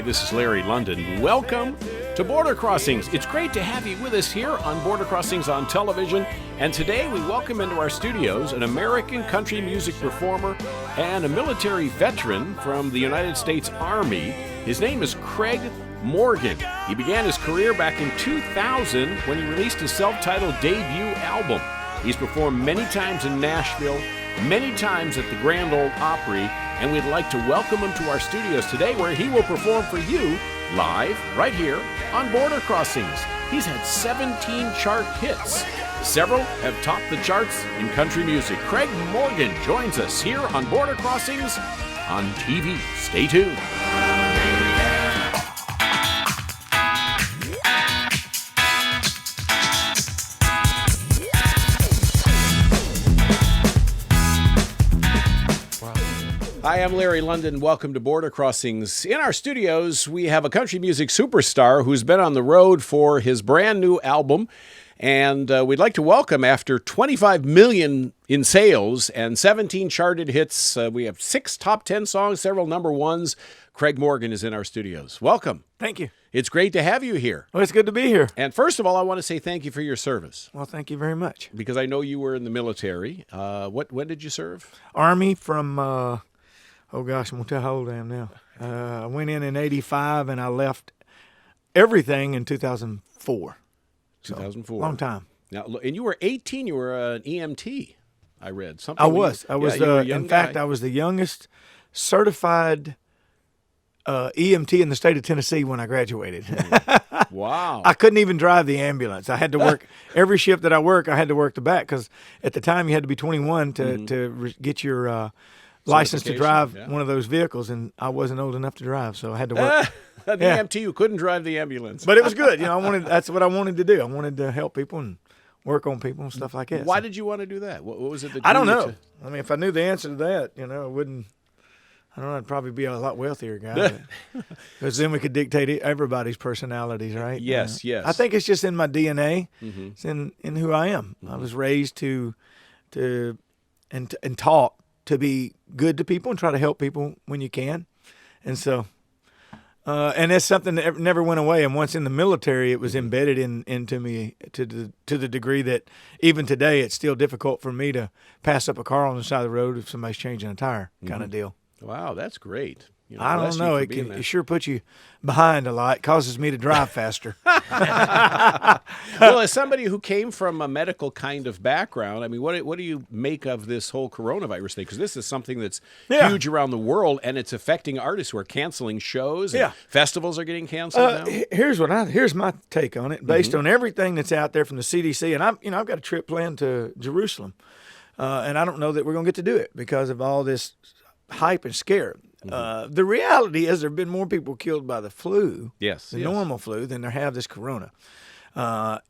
this is Larry London. Welcome to Border Crossings. It's great to have you with us here on Border Crossings on television. And today we welcome into our studios an American country music performer and a military veteran from the United States Army. His name is Craig Morgan. He began his career back in 2000 when he released his self-titled debut album. He's performed many times in Nashville, many times at the Grand Ole Opry, and we'd like to welcome him to our studios today where he will perform for you live right here on Border Crossings. He's had 17 chart hits. Several have topped the charts in country music. Craig Morgan joins us here on Border Crossings on TV. Stay tuned. Hi, I'm Larry London. Welcome to Border Crossings. In our studios, we have a country music superstar who's been on the road for his brand new album. And we'd like to welcome, after 25 million in sales and 17 charted hits, we have 6 top 10 songs, several number ones. Craig Morgan is in our studios. Welcome. Thank you. It's great to have you here. Well, it's good to be here. And first of all, I want to say thank you for your service. Well, thank you very much. Because I know you were in the military. When did you serve? Army from, I'm going to tell how old I am now. I went in 85 and I left everything in 2004. 2004. Long time. Now, and you were 18. You were an EMT, I read. Something. I was. You were a young in fact, guy. I was the youngest certified EMT in the state of Tennessee when I graduated. Wow. I couldn't even drive the ambulance. I had to work every shift that I work. I had to work the back because at the time you had to be 21 to get your license to drive one of those vehicles, and I wasn't old enough to drive, so I had to work. An EMT who couldn't drive the ambulance. But it was good. That's what I wanted to do. I wanted to help people and work on people and stuff like that. Why did you want to do that? What was it that I don't know. I mean, if I knew the answer to that, I wouldn't. I don't know. I'd probably be a lot wealthier guy. Because then we could dictate everybody's personalities, right? Yes, yes. I think it's just in my DNA. Mm-hmm. It's in who I am. Mm-hmm. I was raised to taught to be good to people and try to help people when you can. And so, and that's something that never went away. And once in the military, it was embedded into me to the degree that even today, it's still difficult for me to pass up a car on the side of the road if somebody's changing a tire, kind of deal. Wow, that's great. I don't know. It sure puts you behind a lot. It causes me to drive faster. Well, as somebody who came from a medical kind of background, I mean, what do you make of this whole coronavirus thing? Because this is something that's huge around the world, and it's affecting artists who are canceling shows. And festivals are getting canceled now. Here's my take on it, based on everything that's out there from the CDC. And I've got a trip planned to Jerusalem, and I don't know that we're going to get to do it because of all this hype and scare. The reality is there have been more people killed by the flu, the normal flu, than there have this corona.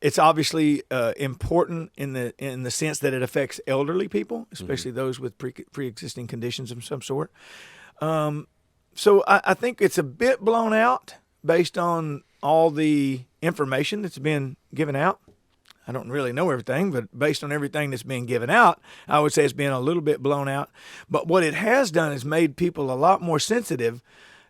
It's obviously important in the sense that it affects elderly people, especially those with pre-existing conditions of some sort. So I think it's a bit blown out based on all the information that's been given out. I don't really know everything, but based on everything that's being given out, I would say it's been a little bit blown out. But what it has done is made people a lot more sensitive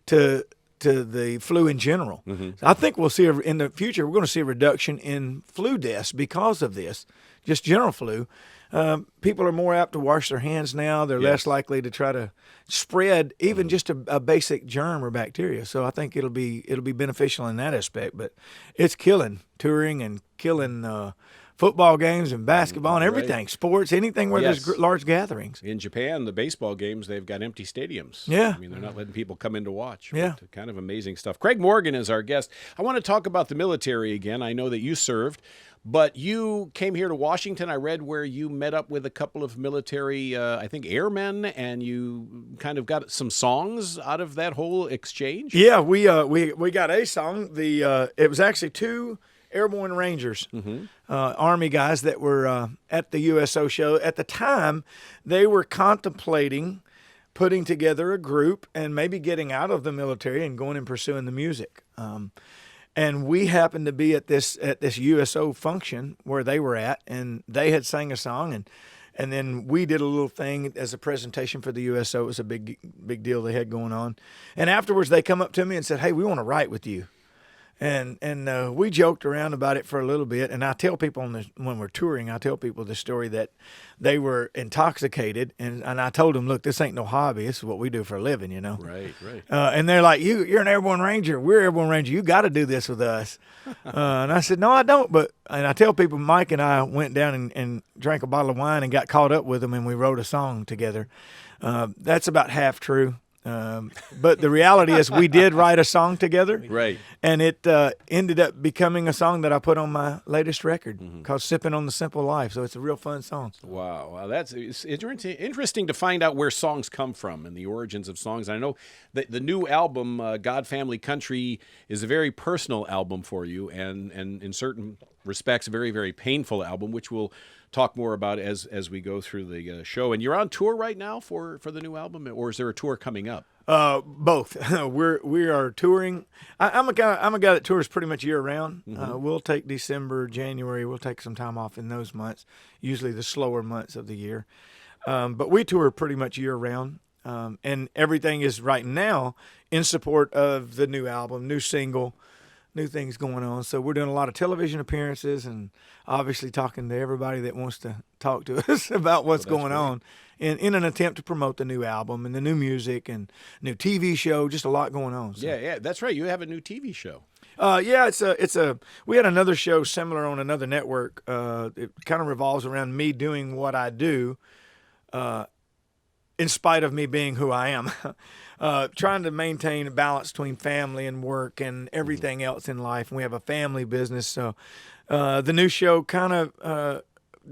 to the flu in general. So I think we'll see in the future, we're going to see a reduction in flu deaths because of this, just general flu. People are more apt to wash their hands now. They're less likely to try to spread even just a basic germ or bacteria. So I think it'll be beneficial in that aspect. But it's killing touring and killing football games and basketball and everything, sports, anything where there's large gatherings. In Japan, the baseball games, they've got empty stadiums. Yeah. I mean, they're not letting people come in to watch. Yeah. But kind of amazing stuff. Craig Morgan is our guest. I want to talk about the military again. I know that you served, but you came here to Washington. I read where you met up with a couple of military, I think, airmen, and you kind of got some songs out of that whole exchange. Yeah, we got a song. It was actually 2 Airborne Rangers, Army guys that were at the USO show. At the time, they were contemplating putting together a group and maybe getting out of the military and going and pursuing the music. And we happened to be at this USO function where they were at, and they had sang a song, and And then we did a little thing as a presentation for the USO. It was a big deal they had going on. And afterwards, they come up to me and said, "Hey, we want to write with you." And we joked around about it for a little bit. And I tell people when we're touring, I tell people the story that they were intoxicated, and I told them, "Look, this ain't no hobby. This is what we do for a living, you know." Right. And they're like, "You're an airborne ranger. We're airborne ranger. You got to do this with us." And I said, "No, I don't." And I tell people, Mike and I went down and drank a bottle of wine and got caught up with them, and we wrote a song together. That's about half true. But the reality is we did write a song together. Right. And it ended up becoming a song that I put on my latest record called Sipping on the Simple Life. So it's a real fun song. Wow, it's interesting to find out where songs come from and the origins of songs. I know that the new album, God, Family, Country, is a very personal album for you, and in certain respects, a very, very painful album, which we'll talk more about as we go through the show. And you're on tour right now for the new album, or is there a tour coming up? Both. we are touring. I'm a guy that tours pretty much year round. We'll take December, January. We'll take some time off in those months, usually the slower months of the year. But we tour pretty much year round. And everything is right now in support of the new album, new single, new things going on. So we're doing a lot of television appearances and obviously talking to everybody that wants to talk to us about what's going on in an attempt to promote the new album and the new music and new TV show, just a lot going on. So. Yeah, that's right. You have a new TV show. Yeah, we had another show similar on another network. It kind of revolves around me doing what I do, in spite of me being who I am. Trying to maintain a balance between family and work and everything else in life. And we have a family business, so the new show kind of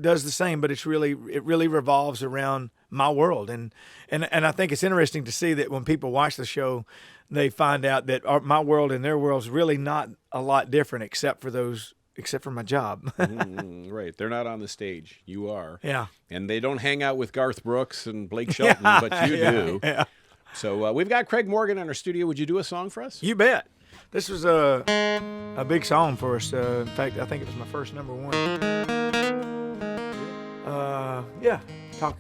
does the same, but it really revolves around my world. And I think it's interesting to see that when people watch the show, they find out that my world and their world is really not a lot different, except for my job. Right. They're not on the stage. You are. Yeah. And they don't hang out with Garth Brooks and Blake Shelton, but you do. Yeah. So we've got Craig Morgan in our studio. Would you do a song for us? You bet. This was a big song for us. In fact, I think it was my first number one. Yeah. Talk.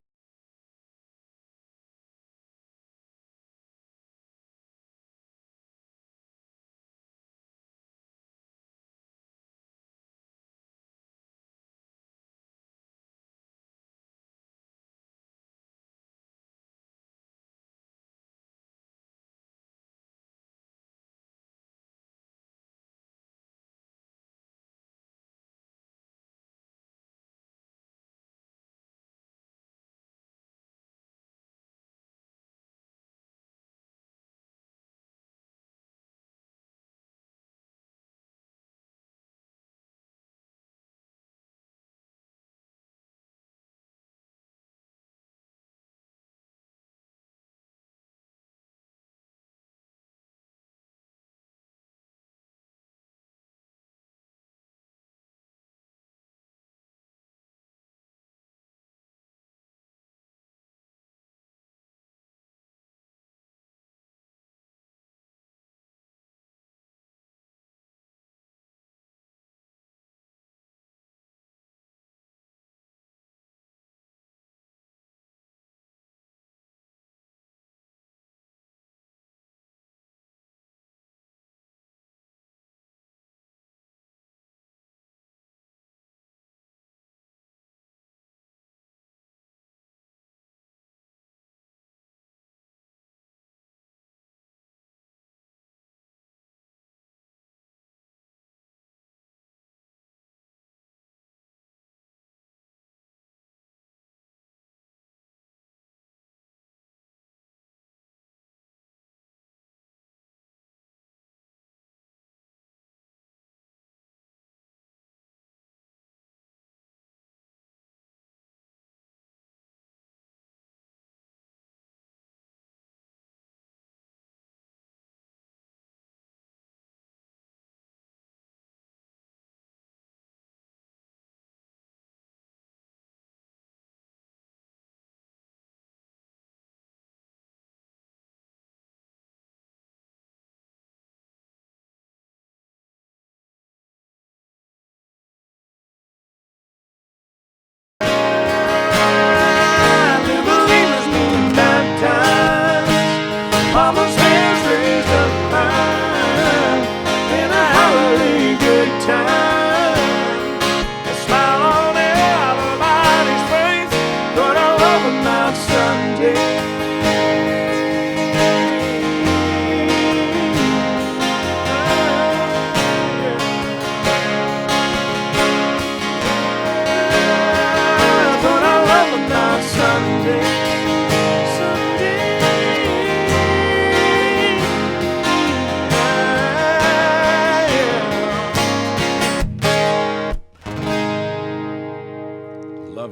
Love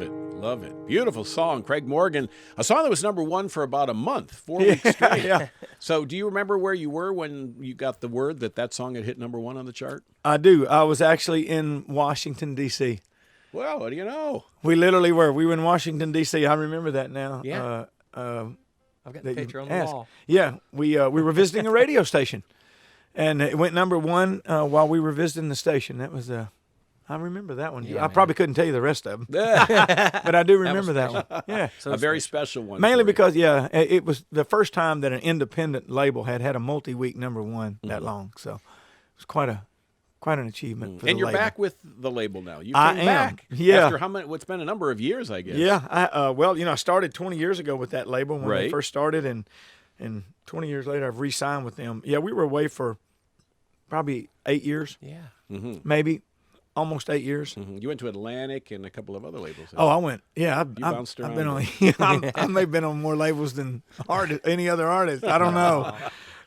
it. Love it. Beautiful song, Craig Morgan. A song that was number one for about a month, 4 weeks straight. Yeah. So do you remember where you were when you got the word that that song had hit number one on the chart? I do. I was actually in Washington, D.C. Well, what do you know? We literally were. We were in Washington, D.C. I remember that now. Yeah. I've got the that you picture on the asked. wall. Yeah, we were visiting a radio station, and it went number one while we were visiting the station. That was I remember that one. Yeah, I man. probably couldn't tell you the rest of them, but I do remember that one. Yeah, So A very special one. mainly for you. because it was the first time that an independent label had a multi-week number one that long. So it was quite an achievement. For And the you're label. back with the label now. You I came am. back. Yeah. After how many? What's been a number of years, I guess. Yeah, well, I started 20 years ago with that label when they Right. first started, and 20 years later, I've re-signed with them. Yeah, we were away for probably 8 years, Yeah. maybe almost 8 years. Mhm. You went to Atlantic and a couple of other labels. Oh, I went. Yeah, You bounced I've been around. on. I may have been on more labels than any other artist. I don't know.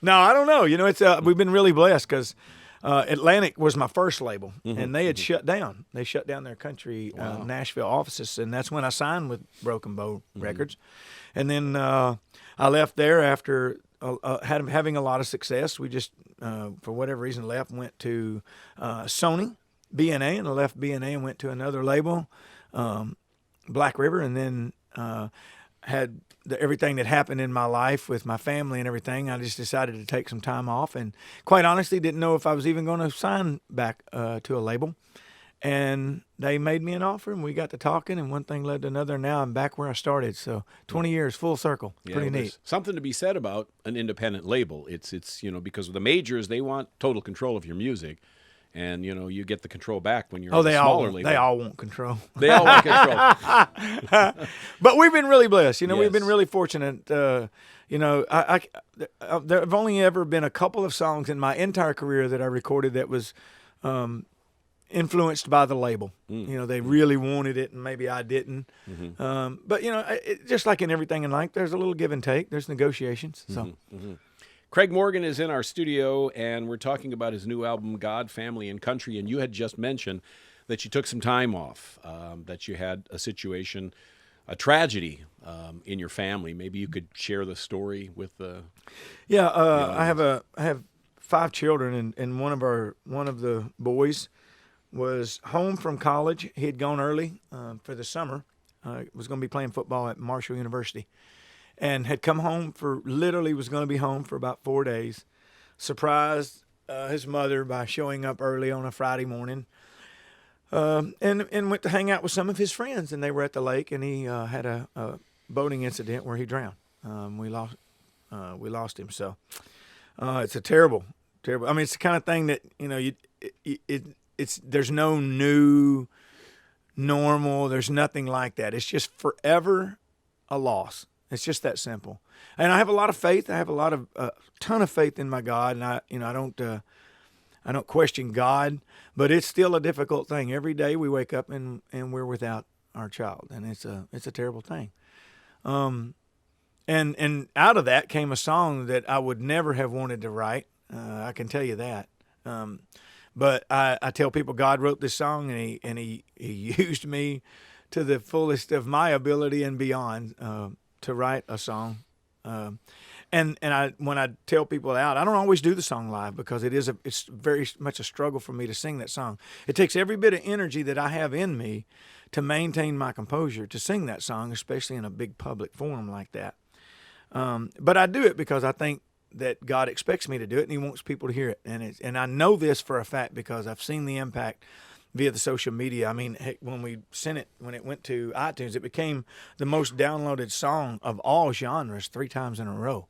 No, I don't know. It's we've been really blessed because Atlantic was my first label, and they had shut down. They shut down their country Nashville offices, and that's when I signed with Broken Bow Records. And then I left there after having a lot of success. We just, for whatever reason, went to Sony, B&A, and I left B&A and went to another label, Black River, and then had everything that happened in my life with my family and everything. I just decided to take some time off, and quite honestly didn't know if I was even going to sign back to a label. And they made me an offer, and we got to talking, and one thing led to another. And now I'm back where I started. So 20 years, full circle. Yeah, Pretty well, neat. there's something to be said about an independent label. It's because the majors, they want total control of your music, and you get the control back when you're Oh, a smaller label. they all want control. They all want control. But we've been really blessed. We've Yes. been really fortunate. There have only ever been a couple of songs in my entire career that I recorded that was influenced by the label. They really wanted it, and maybe I didn't. But just like in everything in life, there's a little give and take. There's negotiations. So Craig Morgan is in our studio, and we're talking about his new album, God, Family, and Country. And you had just mentioned that you took some time off, that you had a situation, a tragedy in your family. Maybe you could share the story with the. Yeah, I have 5 children, and one of the boys was home from college. He had gone early for the summer. Was going to be playing football at Marshall University, and had come home was going to be home for about 4 days. Surprised his mother by showing up early on a Friday morning, and went to hang out with some of his friends. And they were at the lake, and he had a boating incident where he drowned. We lost him. So it's a terrible. I mean, it's the kind of thing that there's no new normal. There's nothing like that. It's just forever a loss. It's just that simple. And I have a lot of faith. I have a ton of faith in my God, and I don't question God, but it's still a difficult thing. Every day we wake up and we're without our child, and it's a terrible thing. And out of that came a song that I would never have wanted to write. I can tell you that. But I tell people God wrote this song, and he used me to the fullest of my ability and beyond to write a song. And when I tell people out, I don't always do the song live because it's very much a struggle for me to sing that song. It takes every bit of energy that I have in me to maintain my composure to sing that song, especially in a big public forum like that. But I do it because I think that God expects me to do it, and He wants people to hear it. And I know this for a fact because I've seen the impact via the social media. I mean, heck, when it went to iTunes, it became the most downloaded song of all genres 3 times in a row.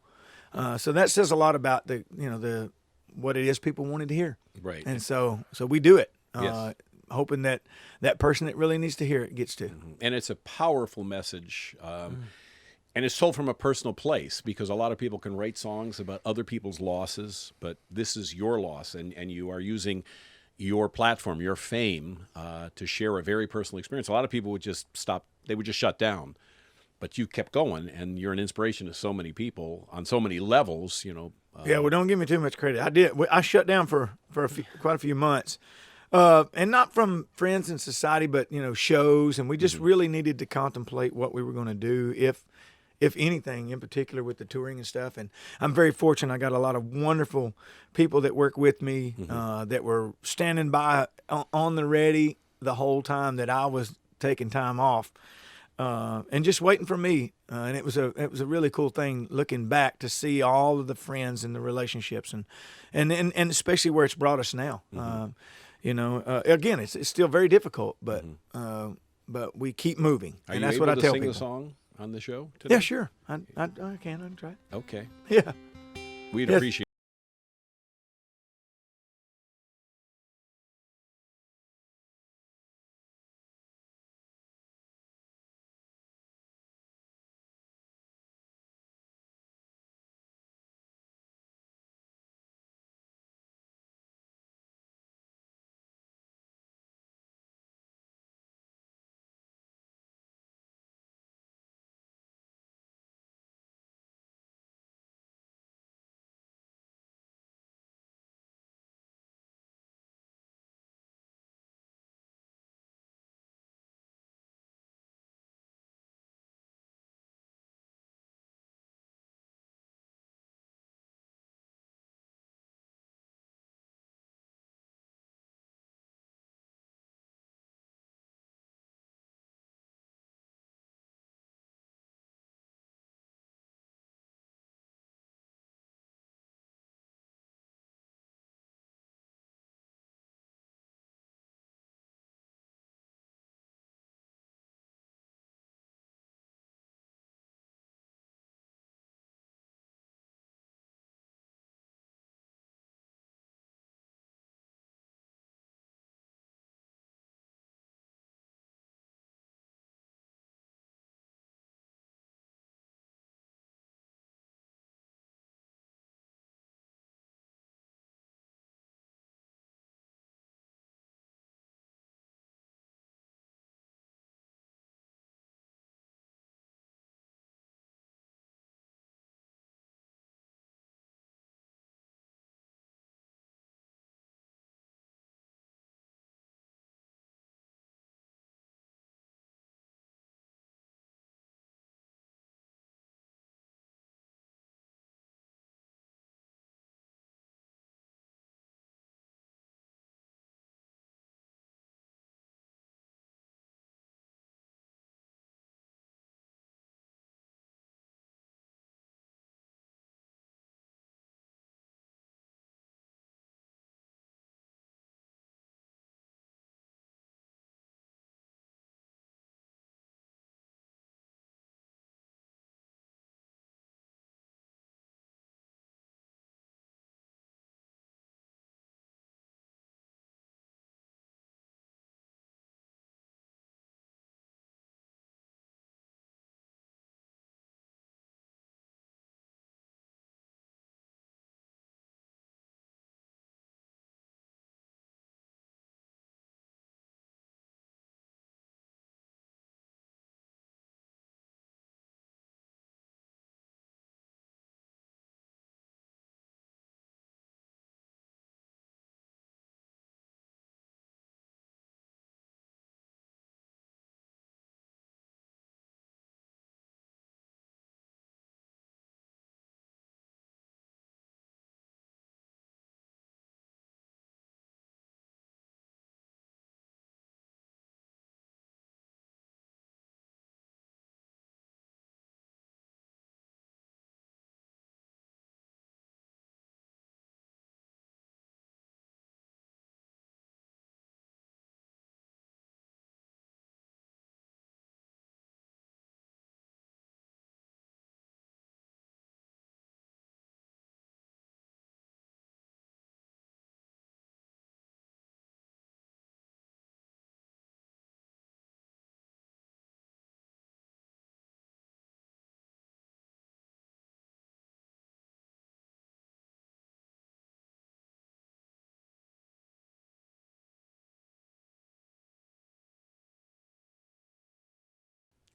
So that says a lot about what it is people wanted to hear. Right. And so we do it. Yes. Hoping that person that really needs to hear it gets to. And it's a powerful message. And it's told from a personal place because a lot of people can write songs about other people's losses, but this is your loss, and you are using your platform, your fame, to share a very personal experience. A lot of people would just stop. They would just shut down. but you kept going, and you're an inspiration to so many people on so many levels. Yeah, well, don't give me too much credit. I shut down for quite a few months, and not from friends and society, but shows, and we just really needed to contemplate what we were going to do, if anything, in particular with the touring and stuff. And I'm very fortunate. I got a lot of wonderful people that work with me that were standing by on the ready the whole time that I was taking time off. And just waiting for me, and it was a really cool thing looking back to see all of the friends and the relationships, and especially where it's brought us now. Again, it's still very difficult, but we keep moving, and that's what I tell people. Are you able to sing the song on the show today? Yeah, sure. I can try it. Okay. Yeah, We'd appreciate.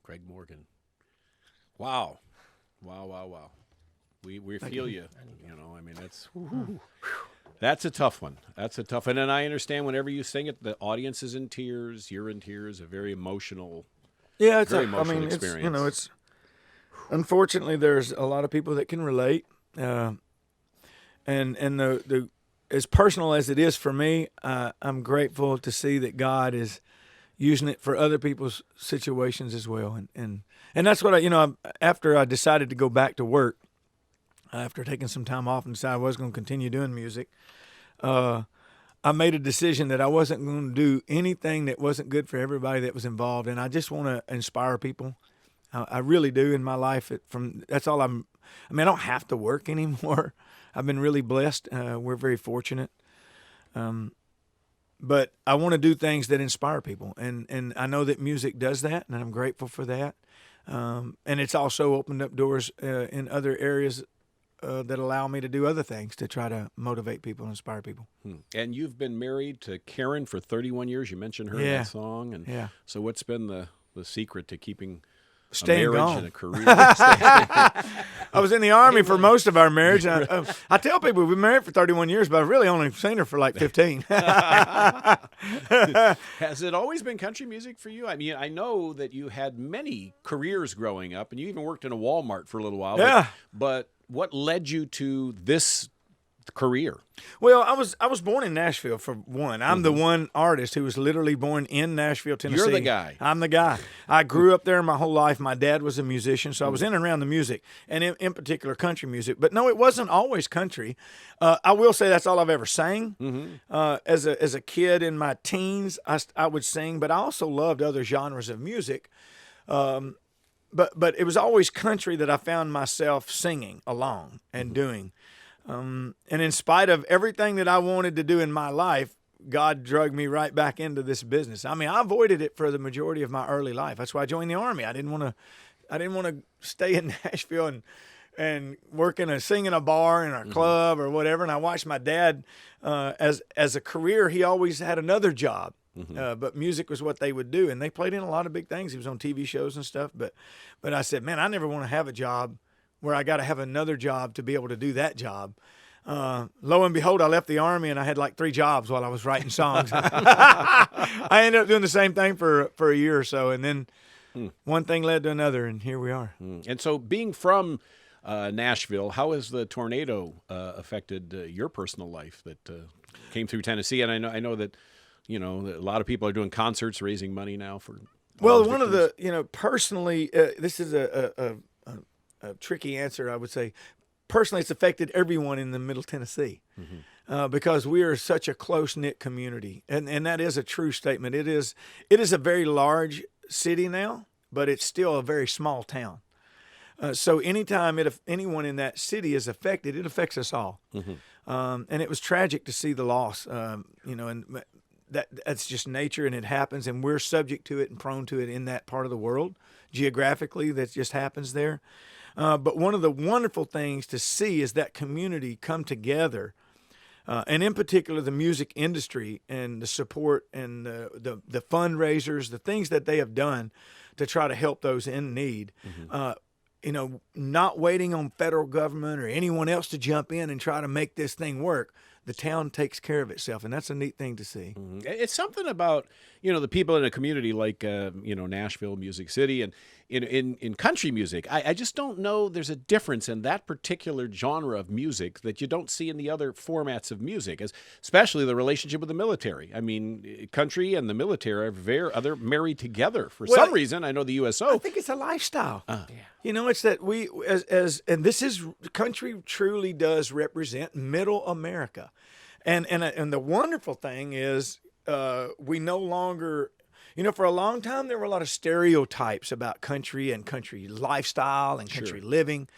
Craig Morgan. Wow. Wow. We feel you. You know, I mean, that's a tough one. That's a tough one. And I understand whenever you sing it, the audience is in tears, you're in tears, a very emotional, Yeah, experience. It's unfortunately there's a lot of people that can relate, and the as personal as it is for me, I'm grateful to see that God is using it for other people's situations as well, and that's what after I decided to go back to work, after taking some time off and decided I was going to continue doing music, I made a decision that I wasn't going to do anything that wasn't good for everybody that was involved, and I just want to inspire people. I really do in my life. That's all I don't have to work anymore. I've been really blessed. We're very fortunate. But I want to do things that inspire people, and I know that music does that, and I'm grateful for that. And it's also opened up doors in other areas that allow me to do other things to try to motivate people and inspire people. And you've been married to Karen for 31 years. You mentioned her in that song. And so what's been the secret to keeping staying a marriage gone. and a career? I was in the Army for most of our marriage. I tell people we've been married for 31 years, but I've really only seen her for like 15. Has it always been country music for you? I mean, I know that you had many careers growing up, and you even worked in a Walmart for a little while. Yeah. But what led you to this career? Well, I was born in Nashville, for one. I'm the one artist who was literally born in Nashville, Tennessee. You're the guy. I'm the guy. I grew up there my whole life. My dad was a musician, so I was in and around the music, and in particular country music. But no, it wasn't always country. I will say that's all I've ever sang. As a kid in my teens, I would sing, but I also loved other genres of music. But it was always country that I found myself singing along and doing. And in spite of everything that I wanted to do in my life, God drug me right back into this business. I mean, I avoided it for the majority of my early life. That's why I joined the Army. I didn't want to stay in Nashville and work sing in a bar in a club or whatever. And I watched my dad, as a career, he always had another job. But music was what they would do, and they played in a lot of big things. He was on TV shows and stuff. But I said, man, I never want to have a job where I got to have another job to be able to do that job. Lo and behold, I left the Army, and I had like 3 jobs while I was writing songs. I ended up doing the same thing for a year or so, and then one thing led to another, and here we are. And so being from Nashville, how has the tornado affected your personal life that came through Tennessee? And I know that, a lot of people are doing concerts, raising money now for. Well, one of the, personally, this is a tricky answer, I would say. Personally, it's affected everyone in the Middle Tennessee because we are such a close-knit community, and that is a true statement. It is a very large city now, but it's still a very small town. So anytime if anyone in that city is affected, it affects us all. And it was tragic to see the loss, and that's just nature, and it happens, and we're subject to it and prone to it in that part of the world. Geographically, that just happens there. But one of the wonderful things to see is that community come together, and in particular the music industry and the support and the fundraisers, the things that they have done to try to help those in need. Not waiting on federal government or anyone else to jump in and try to make this thing work. The town takes care of itself, and that's a neat thing to see. It's something about, the people in a community like, Nashville, Music City, and in country music. I just don't know there's a difference in that particular genre of music that you don't see in the other formats of music, especially the relationship with the military. I mean, country and the military they're married together for some reason. I know the USO. I think it's a lifestyle. It's that we, and this is, country truly does represent middle America. And the wonderful thing is we no longer, for a long time there were a lot of stereotypes about country and country lifestyle and country living.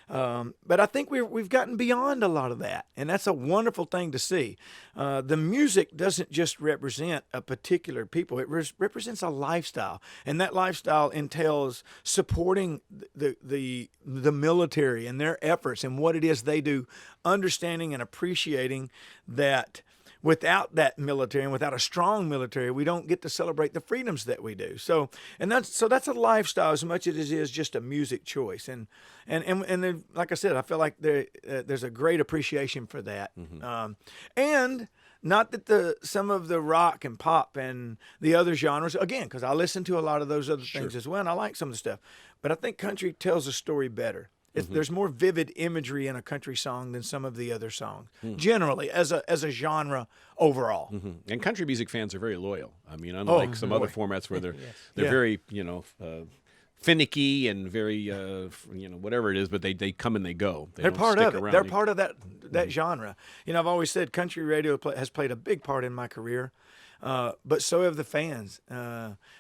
But I think we've gotten beyond a lot of that, and that's a wonderful thing to see. The music doesn't just represent a particular people; it represents a lifestyle, and that lifestyle entails supporting the military and their efforts and what it is they do, understanding and appreciating that without that military and without a strong military, we don't get to celebrate the freedoms that we do. So that's a lifestyle as much as it is just a music choice. And then, like I said, I feel like there's a great appreciation for that. And not that some of the rock and pop and the other genres, again, because I listen to a lot of those other things as well, and I like some of the stuff. But I think country tells a story better. There's more vivid imagery in a country song than some of the other songs, generally, as a genre overall. And country music fans are very loyal. I mean, unlike some other formats where they're very, finicky and very, whatever it is, but they come and they go. They're part of it. They're part of that genre. I've always said country radio has played a big part in my career, but so have the fans.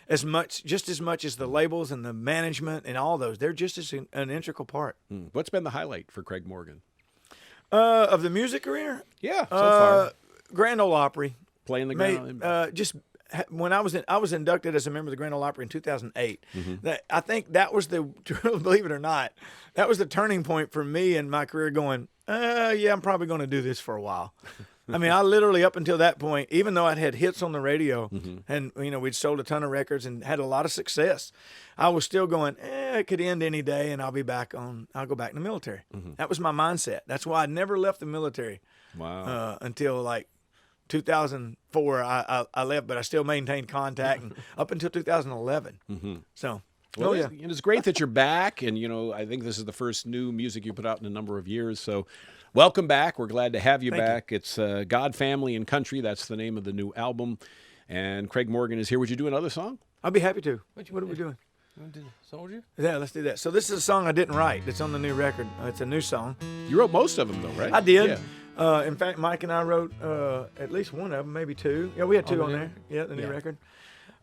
Just as much as the labels and the management and all those. They're just as an integral part. What's been the highlight for Craig Morgan? Of the music career? Yeah, so far. Grand Ole Opry. Playing the Grand just when I was inducted as a member of the Grand Ole Opry in 2008. I think that was believe it or not, that was the turning point for me in my career. Going, I'm probably going to do this for a while. I mean, I literally up until that point, even though I'd had hits on the radio and we'd sold a ton of records and had a lot of success, I was still going, it could end any day and I'll go back in the military. That was my mindset. That's why I never left the military. Wow. Until like 2004, I left, but I still maintained contact and up until 2011. So, well, it's great that you're back, and I think this is the first new music you put out in a number of years. So, welcome back. We're glad to have you back. It's God, Family, and Country. That's the name of the new album. And Craig Morgan is here. Would you do another song? I'd be happy to. What are we doing? Soldier? Yeah, let's do that. So this is a song I didn't write. It's on the new record. It's a new song. You wrote most of them, though, right? I did. Yeah. In fact, Mike and I wrote at least one of them, maybe two. Yeah, we had two on there. Yeah, the new record.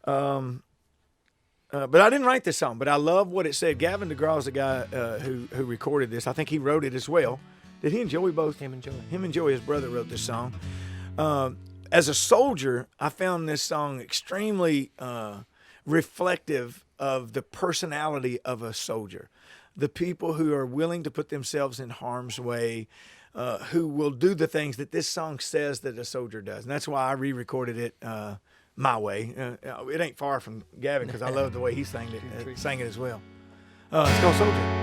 But I didn't write this song, but I love what it said. Gavin DeGraw is the guy who recorded this. I think he wrote it as well. Did he and Joey both? Him and Joey, his brother, wrote this song. As a soldier, I found this song extremely reflective of the personality of a soldier. The people who are willing to put themselves in harm's way, who will do the things that this song says that a soldier does. And that's why I re-recorded it my way. It ain't far from Gavin because I love the way he sang it as well. It's called Soldier.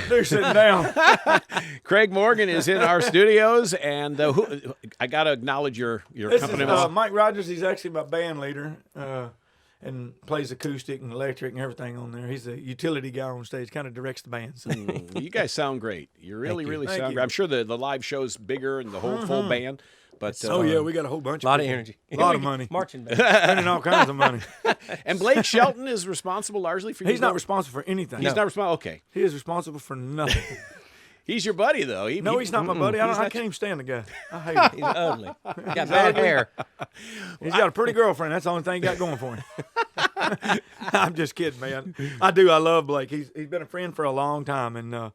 They're sitting down. Craig Morgan is in our studios, and I got to acknowledge your This company. is Mike Rogers. He's actually my band leader and plays acoustic and electric and everything on there. He's a utility guy on stage, kind of directs the band. So. You guys sound great. You really Thank sound you. great. I'm sure the live show's bigger and the whole full band. But yeah, we got a whole bunch. A lot of people. energy. A lot of money. Marching band. Spending all kinds of money. And Blake Shelton is responsible largely for you. He's not responsible for anything. He's not responsible. Okay. He is responsible for nothing. He's your buddy, though. No, he's not my buddy. I can't even stand the guy. I hate him. He's ugly. Got bad hair. He's got a pretty girlfriend. That's the only thing he got going for him. I'm just kidding, man. I love Blake. He's been a friend for a long time, and a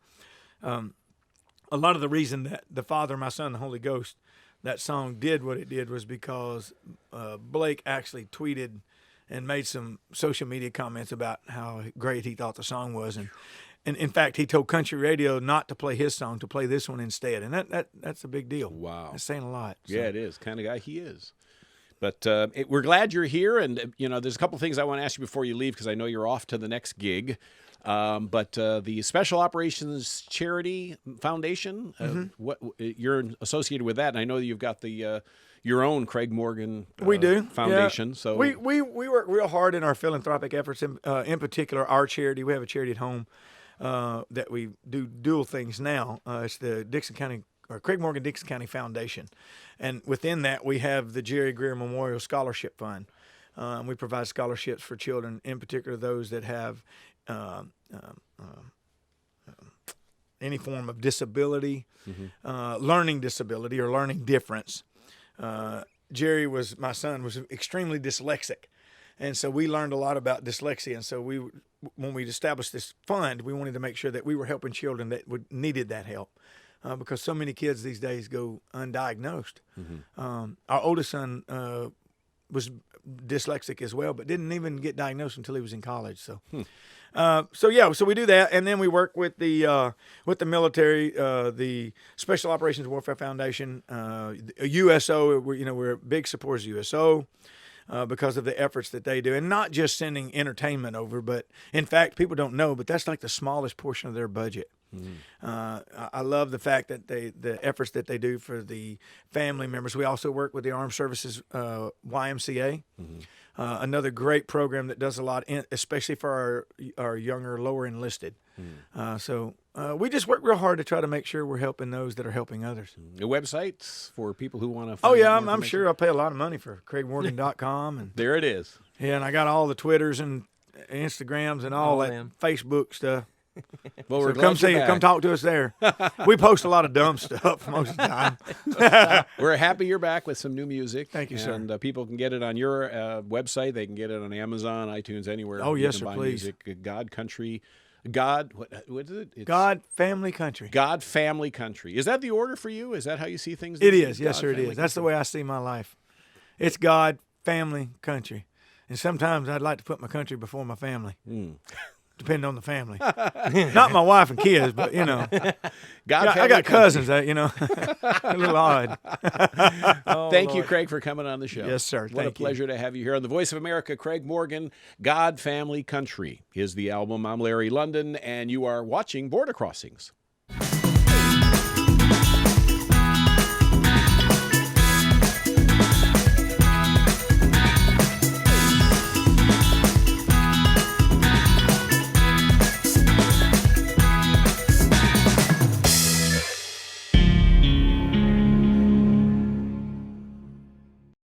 lot of the reason that the Father, my Son, the Holy Ghost, that song did what it did was because Blake actually tweeted and made some social media comments about how great he thought the song was, and in fact, he told country radio not to play his song, to play this one instead, and that's a big deal. Wow, that's saying a lot. So. Yeah, it is. Kind of guy he is. But we're glad you're here, and there's a couple things I want to ask you before you leave because I know you're off to the next gig. But the Special Operations Charity Foundation, what you're associated with that, and I know that you've got the your own Craig Morgan we do foundation. Yeah. So we work real hard in our philanthropic efforts. In particular, our charity. We have a charity at home that we do dual things now. It's the Dixon County or Craig Morgan Dixon County Foundation, and within that we have the Jerry Greer Memorial Scholarship Fund. We provide scholarships for children, in particular those that have any form of disability, learning disability, or learning difference. Jerry my son was extremely dyslexic, and so we learned a lot about dyslexia. And so when we established this fund, we wanted to make sure that we were helping children that needed that help, because so many kids these days go undiagnosed. Our oldest son was dyslexic as well, but didn't even get diagnosed until he was in college. So, so we do that, and then we work with the military, the Special Operations Warfare Foundation, USO. We're big supporters of USO. Because of the efforts that they do, and not just sending entertainment over, but in fact, people don't know, but that's like the smallest portion of their budget. I love the fact that the efforts that they do for the family members. We also work with the Armed Services YMCA, another great program that does a lot, especially for our younger, lower enlisted. So we just work real hard to try to make sure we're helping those that are helping others. The websites for people who want to find I'm sure I pay a lot of money for CraigMorgan.com. And there it is. Yeah, and I got all the Twitters and Instagrams and all that Facebook stuff. Well, so come talk to us there. We post a lot of dumb stuff most of the time. We're happy you're back with some new music. Thank you, sir. And people can get it on your website. They can get it on Amazon, iTunes, anywhere. Oh, yes, sir, please. Music. God, Country, God, what is it? It's God, Family, Country. God, Family, Country. Is that the order for you? Is that how you see things? It is. Yes, sir, it is. That's the way I see my life. It's God, Family, Country. And sometimes I'd like to put my country before my family. Depending on the family. Not my wife and kids, but, I got cousins that, a little odd. Thank you, Craig, for coming on the show. Yes, sir. What a pleasure to have you here on the Voice of America. Craig Morgan, God, Family, Country is the album. I'm Larry London, and you are watching Border Crossings.